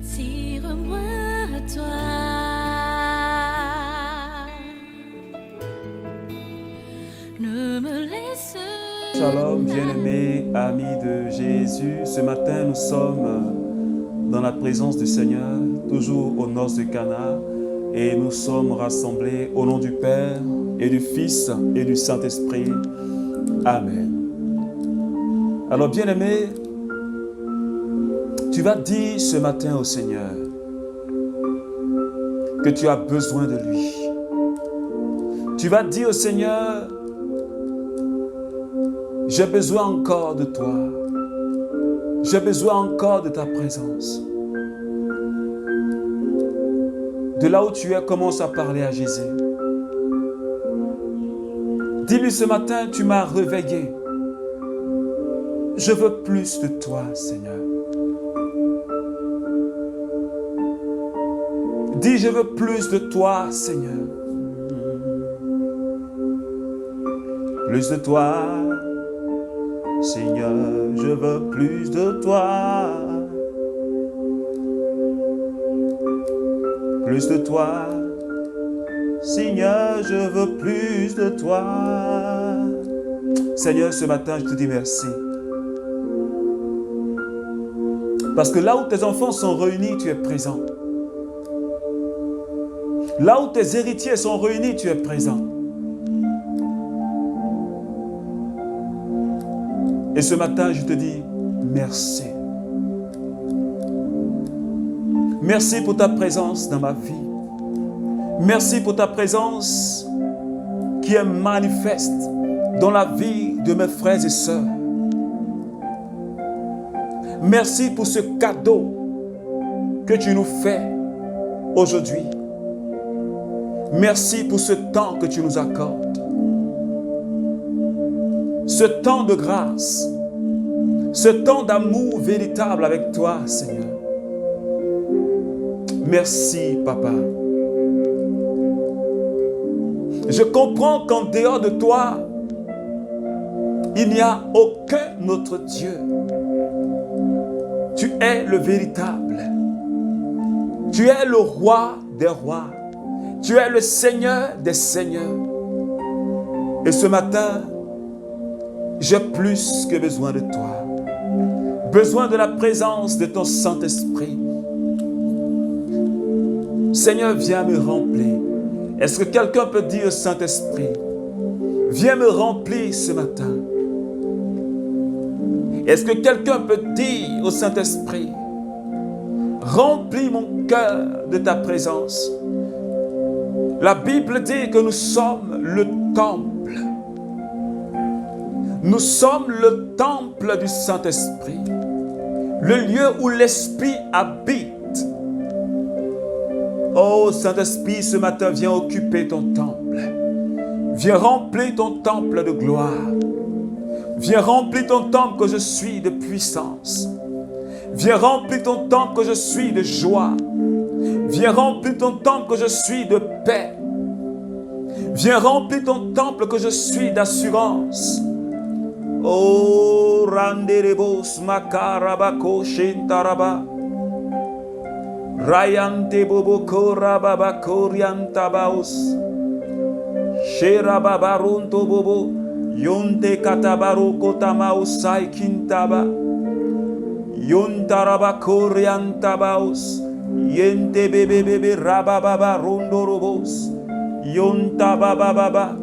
Attire-moi à toi. Ne me laisse. Shalom, bien-aimés, amis de Jésus. Ce matin, nous sommes dans la présence du Seigneur, toujours aux noces de Cana, et nous sommes rassemblés au nom du Père et du Fils et du Saint-Esprit. Amen. Alors, bien-aimé, tu vas dire ce matin au Seigneur que tu as besoin de lui. Tu vas dire au Seigneur, j'ai besoin encore de toi. J'ai besoin encore de ta présence. De là où tu es, commence à parler à Jésus. Dis-lui ce matin, tu m'as réveillé. Je veux plus de toi, Seigneur. Dis, je veux plus de toi, Seigneur. Plus de toi, Seigneur, je veux plus de toi. Plus de toi, Seigneur, je veux plus de toi. Seigneur, ce matin, je te dis merci. Parce que là où tes enfants sont réunis, tu es présent. Là où tes héritiers sont réunis, tu es présent. Et ce matin, je te dis merci. Merci pour ta présence dans ma vie. Merci pour ta présence qui est manifeste dans la vie de mes frères et sœurs. Merci pour ce cadeau que tu nous fais aujourd'hui. Merci pour ce temps que tu nous accordes. Ce temps de grâce, ce temps d'amour véritable avec toi, Seigneur. Merci, Papa. Je comprends qu'en dehors de toi, il n'y a aucun autre Dieu. Tu es le véritable. Tu es le roi des rois. Tu es le Seigneur des seigneurs. Et ce matin, j'ai plus que besoin de toi. Besoin de la présence de ton Saint-Esprit. Seigneur, viens me remplir. Est-ce que quelqu'un peut dire au Saint-Esprit, viens me remplir ce matin? Est-ce que quelqu'un peut dire au Saint-Esprit, remplis mon cœur de ta présence? La Bible dit que nous sommes le temple. Nous sommes le temple du Saint-Esprit, le lieu où l'Esprit habite. Oh Saint-Esprit, ce matin, viens occuper ton temple. Viens remplir ton temple de gloire. Viens remplir ton temple que je suis de puissance. Viens remplir ton temple que je suis de joie. Viens remplir ton temple que je suis de paix. Viens remplir ton temple que je suis d'assurance. Oh, randerebos makarabako shintaraba. Rayante boboko rababako riantabaos. Sherababarunto bobo. Yonte katabaro kotamaosai kintaba. Yontarabako riantabaos. Yente bebe bebe rabababa rondorobos. Yontabababa.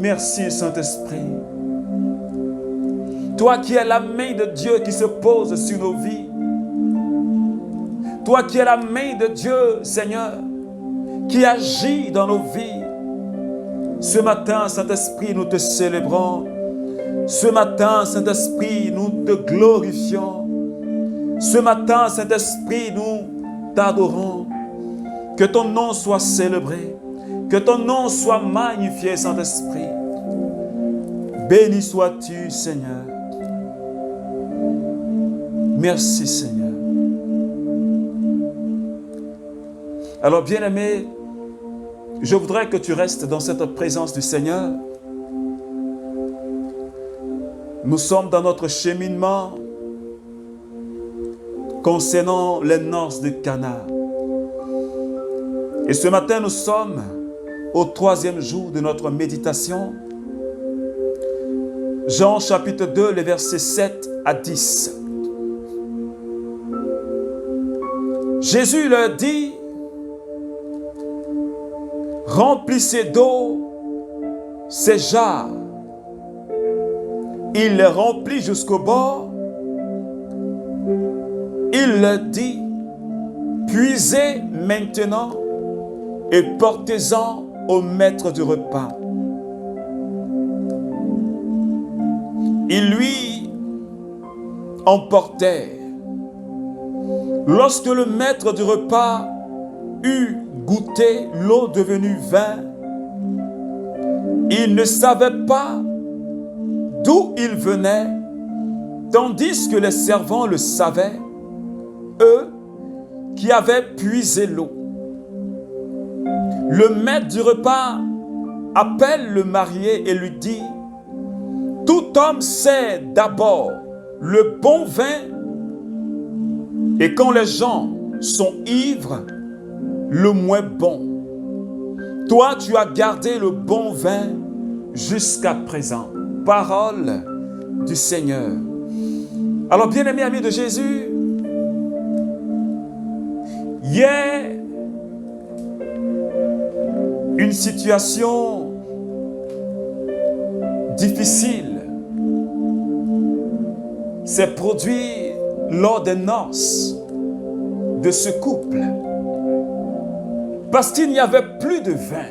Merci Saint-Esprit. Toi qui es la main de Dieu qui se pose sur nos vies. Toi qui es la main de Dieu, Seigneur, qui agit dans nos vies. Ce matin, Saint-Esprit, nous te célébrons. Ce matin, Saint-Esprit, nous te glorifions. Ce matin, Saint-Esprit, nous t'adorons. Que ton nom soit célébré. Que ton nom soit magnifié, Saint-Esprit. Béni sois-tu, Seigneur. Merci, Seigneur. Alors, bien-aimé, je voudrais que tu restes dans cette présence du Seigneur. Nous sommes dans notre cheminement concernant les noces de Cana. Et ce matin, nous sommes au 3e jour de notre méditation. Jean chapitre 2, les versets 7 à 10. Jésus leur dit, « Remplissez d'eau ces jarres. » Il les remplit jusqu'au bord. Il leur dit, « Puisez maintenant et portez-en au maître du repas. » Ils lui emportèrent. Lorsque le maître du repas eut goûté l'eau devenue vin, il ne savait pas d'où il venait, tandis que les servants le savaient, eux qui avaient puisé l'eau. Le maître du repas appelle le marié et lui dit, « Tout homme sait d'abord le bon vin, et quand les gens sont ivres, le moins bon. Toi, tu as gardé le bon vin jusqu'à présent. » Parole du Seigneur. Alors, bien-aimés amis de Jésus, il y a une situation difficile s'est produite lors des noces de ce couple, parce qu'il n'y avait plus de vin.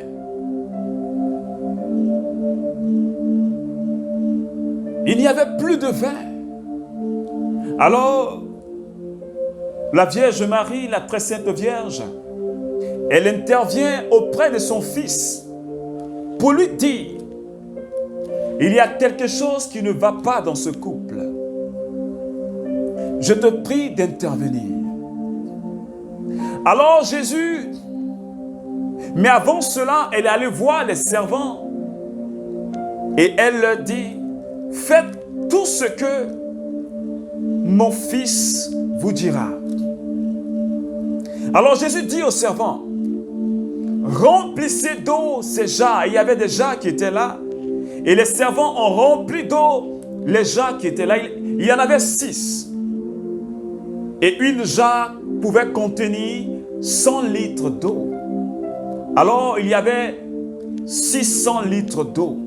Il n'y avait plus de vin. Alors, la Vierge Marie, la très sainte Vierge, elle intervient auprès de son fils pour lui dire, il y a quelque chose qui ne va pas dans ce couple. Je te prie d'intervenir. Alors Jésus, mais avant cela, elle est allée voir les servants et elle leur dit, faites tout ce que mon fils vous dira. Alors Jésus dit aux servants, remplissez d'eau ces jarres. Il y avait des jarres qui étaient là. Et les servants ont rempli d'eau les jarres qui étaient là. Il y en avait 6. Et une jarre pouvait contenir 100 litres d'eau. Alors il y avait 600 litres d'eau.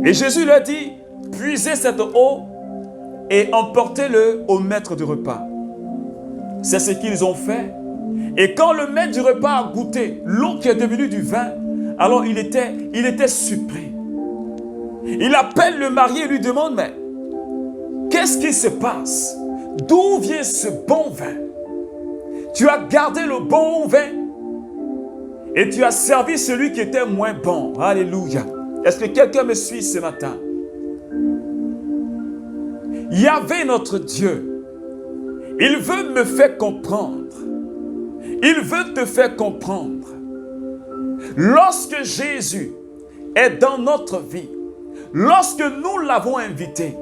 Et Jésus leur dit, puisez cette eau et emportez-le au maître du repas. C'est ce qu'ils ont fait. Et quand le maître du repas a goûté l'eau qui est devenue du vin, alors il était surpris. Il appelle le marié et lui demande, mais qu'est-ce qui se passe? D'où vient ce bon vin? Tu as gardé le bon vin et tu as servi celui qui était moins bon. Alléluia. Est-ce que quelqu'un me suit ce matin? Yahvé notre Dieu, il veut me faire comprendre. Il veut te faire comprendre. Lorsque Jésus est dans notre vie, lorsque nous l'avons invité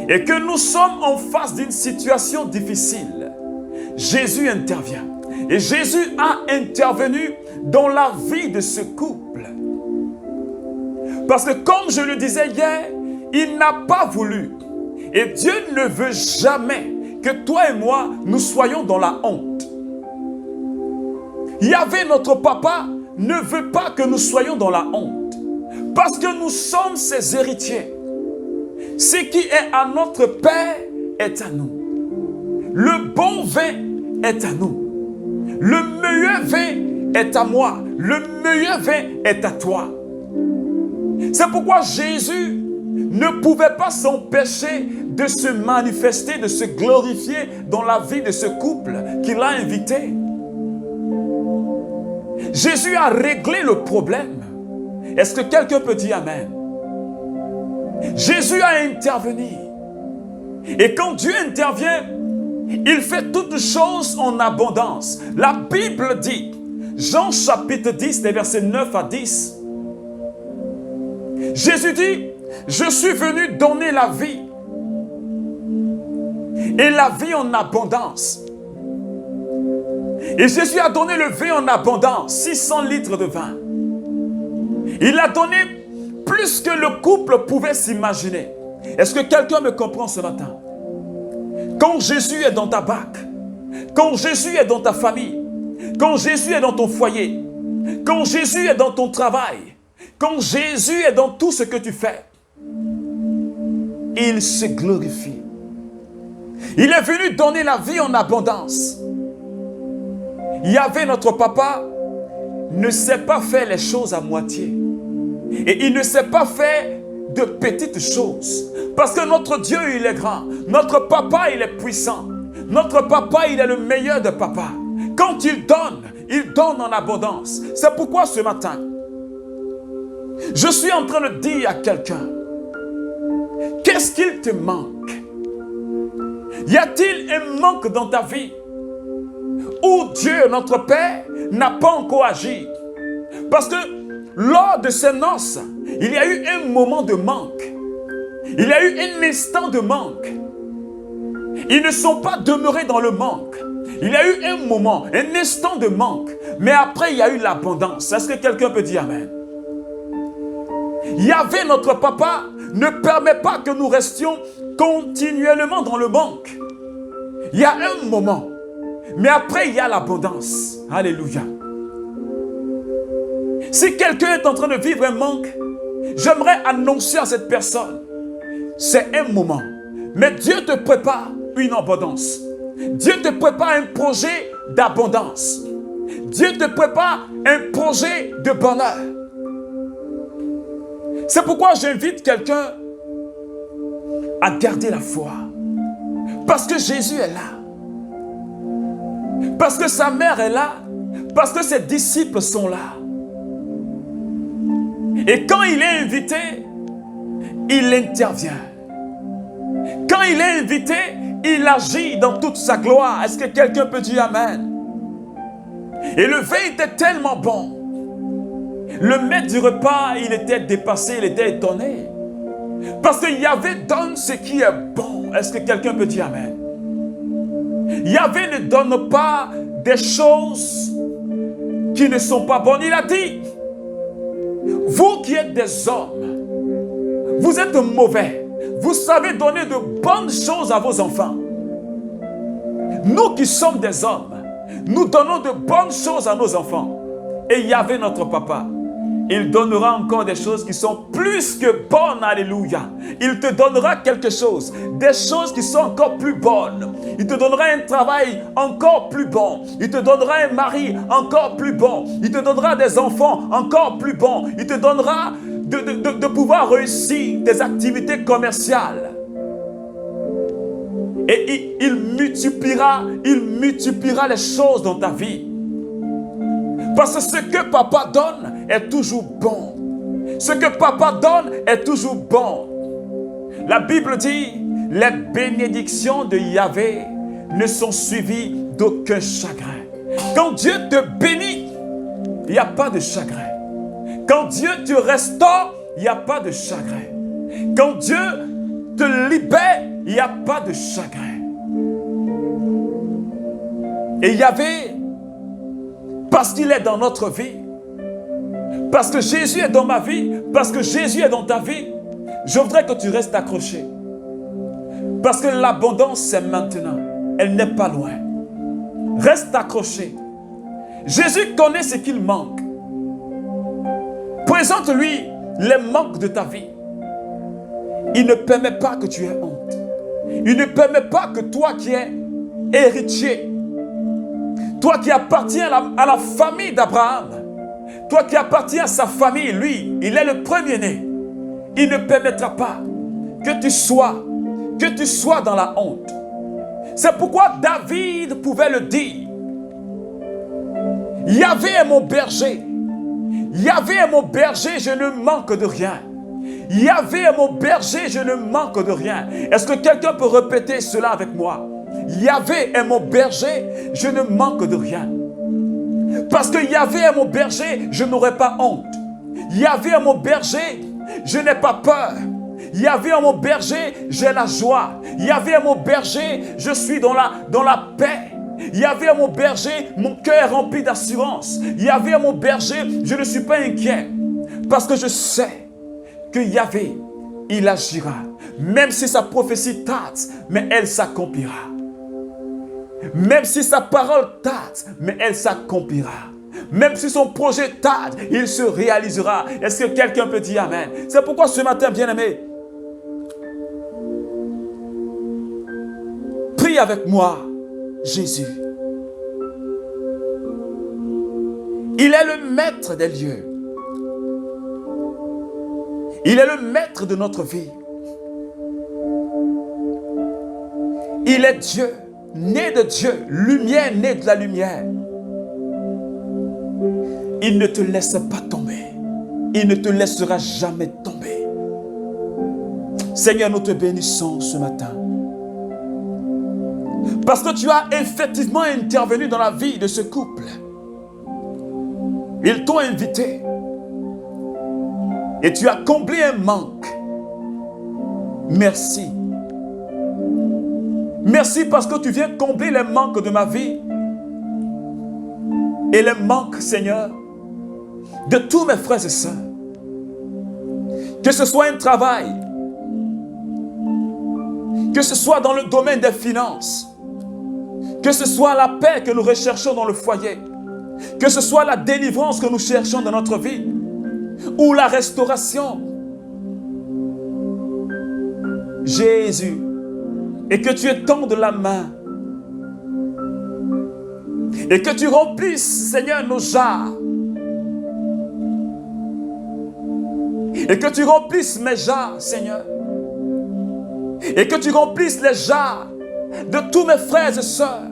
et que nous sommes en face d'une situation difficile, Jésus intervient. Et Jésus a intervenu dans la vie de ce couple. Parce que comme je le disais hier, il n'a pas voulu. Et Dieu ne veut jamais que toi et moi, nous soyons dans la honte. Yahvé, notre papa, ne veut pas que nous soyons dans la honte. Parce que nous sommes ses héritiers. Ce qui est à notre Père est à nous. Le bon vin est à nous. Le meilleur vin est à moi. Le meilleur vin est à toi. C'est pourquoi Jésus ne pouvait pas s'empêcher de se manifester, de se glorifier dans la vie de ce couple qu'il a invité. Jésus a réglé le problème. Est-ce que quelqu'un peut dire Amen? Jésus a intervenu. Et quand Dieu intervient, il fait toutes choses en abondance. La Bible dit, Jean chapitre 10, les versets 9 à 10, Jésus dit, je suis venu donner la vie. et la vie en abondance. Et Jésus a donné le vin en abondance, 600 litres de vin. Il a donné plus que le couple pouvait s'imaginer. Est-ce que quelqu'un me comprend ce matin? Quand Jésus est dans ta barque, quand Jésus est dans ta famille, quand Jésus est dans ton foyer, quand Jésus est dans ton travail, quand Jésus est dans tout ce que tu fais, il se glorifie. Il est venu donner la vie en abondance. Yahvé, notre papa, ne sait pas faire les choses à moitié. Et il ne sait pas faire de petites choses. Parce que notre Dieu, il est grand. Notre papa, il est puissant. Notre papa, il est le meilleur de papa. Quand il donne en abondance. C'est pourquoi ce matin, je suis en train de dire à quelqu'un, qu'est-ce qu'il te manque? Y a-t-il un manque dans ta vie où Dieu, notre Père, n'a pas encore agi? Parce que lors de ces noces, il y a eu un moment de manque. Il y a eu un instant de manque. Ils ne sont pas demeurés dans le manque. Il y a eu un moment, un instant de manque. Mais après, il y a eu l'abondance. Est-ce que quelqu'un peut dire Amen? Yahvé, notre papa, ne permet pas que nous restions continuellement dans le manque. Il y a un moment, mais après, il y a l'abondance. Alléluia. Si quelqu'un est en train de vivre un manque, j'aimerais annoncer à cette personne, c'est un moment, mais Dieu te prépare une abondance. Dieu te prépare un projet d'abondance. Dieu te prépare un projet de bonheur. C'est pourquoi j'invite quelqu'un à garder la foi. Parce que Jésus est là. Parce que sa mère est là. Parce que ses disciples sont là. Et quand il est invité, il intervient. Quand il est invité, il agit dans toute sa gloire. Est-ce que quelqu'un peut dire Amen? Et le vin était tellement bon. Le maître du repas, il était dépassé, il était étonné. Parce que Yahvé donne ce qui est bon. Est-ce que quelqu'un peut dire Amen? Yahvé ne donne pas des choses qui ne sont pas bonnes. Il a dit, vous qui êtes des hommes, vous êtes mauvais. Vous savez donner de bonnes choses à vos enfants. Nous qui sommes des hommes, nous donnons de bonnes choses à nos enfants. Et Yahvé, notre papa, il donnera encore des choses qui sont plus que bonnes. Alléluia. Il te donnera quelque chose, des choses qui sont encore plus bonnes. Il te donnera un travail encore plus bon. Il te donnera un mari encore plus bon. Il te donnera des enfants encore plus bons. Il te donnera de pouvoir réussir des activités commerciales. Et il multipliera les choses dans ta vie. Parce que ce que papa donne est toujours bon. Ce que papa donne est toujours bon. La Bible dit, les bénédictions de Yahvé ne sont suivies d'aucun chagrin. Quand Dieu te bénit, il n'y a pas de chagrin. Quand Dieu te restaure, il n'y a pas de chagrin. Quand Dieu te libère, il n'y a pas de chagrin. Et Yahvé, parce qu'il est dans notre vie, parce que Jésus est dans ma vie, parce que Jésus est dans ta vie, je voudrais que tu restes accroché. Parce que l'abondance, c'est maintenant. Elle n'est pas loin. Reste accroché. Jésus connaît ce qu'il manque. Présente-lui les manques de ta vie. Il ne permet pas que tu aies honte. Il ne permet pas que toi qui es héritier, toi qui appartiens à la famille d'Abraham, toi qui appartiens à sa famille, lui, il est le premier-né. Il ne permettra pas que tu sois dans la honte. C'est pourquoi David pouvait le dire. Yahvé est mon berger. Yahvé est mon berger, je ne manque de rien. Yahvé est mon berger, je ne manque de rien. Est-ce que quelqu'un peut répéter cela avec moi? Yahvé est mon berger, je ne manque de rien. Parce que Yahvé est mon berger, je n'aurai pas honte. Yahvé est mon berger, je n'ai pas peur. Yahvé est mon berger, j'ai la joie. Yahvé est mon berger, je suis dans la paix. Yahvé est mon berger, mon cœur est rempli d'assurance. Yahvé est mon berger, je ne suis pas inquiet. Parce que je sais que Yahvé, il agira. Même si sa prophétie tarde, mais elle s'accomplira. Même si sa parole tarde, mais elle s'accomplira. Même si son projet tarde, il se réalisera. Est-ce que quelqu'un peut dire Amen? C'est pourquoi ce matin, bien-aimé, prie avec moi, Jésus. Il est le maître des lieux. Il est le maître de notre vie. Il est Dieu, né de Dieu, lumière née de la lumière. Il ne te laisse pas tomber. Il ne te laissera jamais tomber. Seigneur, nous te bénissons ce matin. Parce que tu as effectivement intervenu dans la vie de ce couple. Ils t'ont invité. Et tu as comblé un manque. Merci. Merci parce que tu viens combler les manques de ma vie. Et les manques, Seigneur, de tous mes frères et sœurs. Que ce soit un travail. Que ce soit dans le domaine des finances. Que ce soit la paix que nous recherchons dans le foyer. Que ce soit la délivrance que nous cherchons dans notre vie. Ou la restauration. Jésus. Et que tu étendes la main. Et que tu remplisses, Seigneur, nos jarres. Et que tu remplisses mes jarres, Seigneur. Et que tu remplisses les jarres de tous mes frères et sœurs.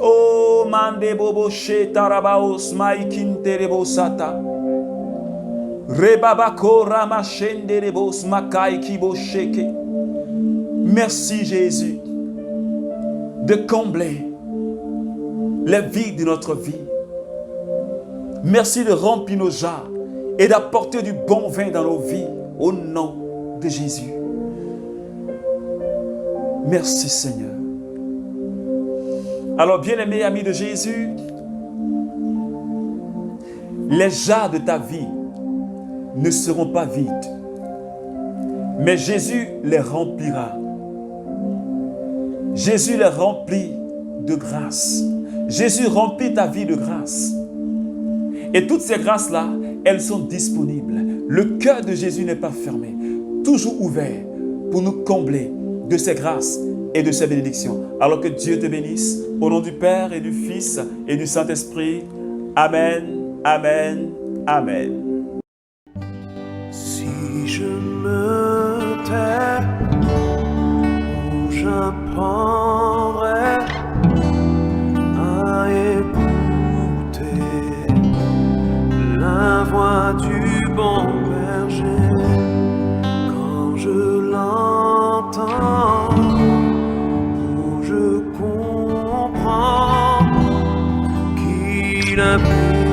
Oh, mande bobo she tarabaos maikinterebo sata. Rebabako ramashenderebos makai kibosheke. Merci Jésus de combler les vides de notre vie. Merci de remplir nos jarres et d'apporter du bon vin dans nos vies au nom de Jésus. Merci Seigneur. Alors bien-aimés amis de Jésus, les jarres de ta vie ne seront pas vides, mais Jésus les remplira. Jésus les remplit de grâce. Jésus remplit ta vie de grâce. Et toutes ces grâces-là, elles sont disponibles. Le cœur de Jésus n'est pas fermé, toujours ouvert pour nous combler de ses grâces et de ses bénédictions. Alors que Dieu te bénisse, au nom du Père et du Fils et du Saint-Esprit. Amen, Amen, Amen. Si je me tais, j'apprendrai à écouter la voix du bon berger. Quand je l'entends, je comprends qu'il a pris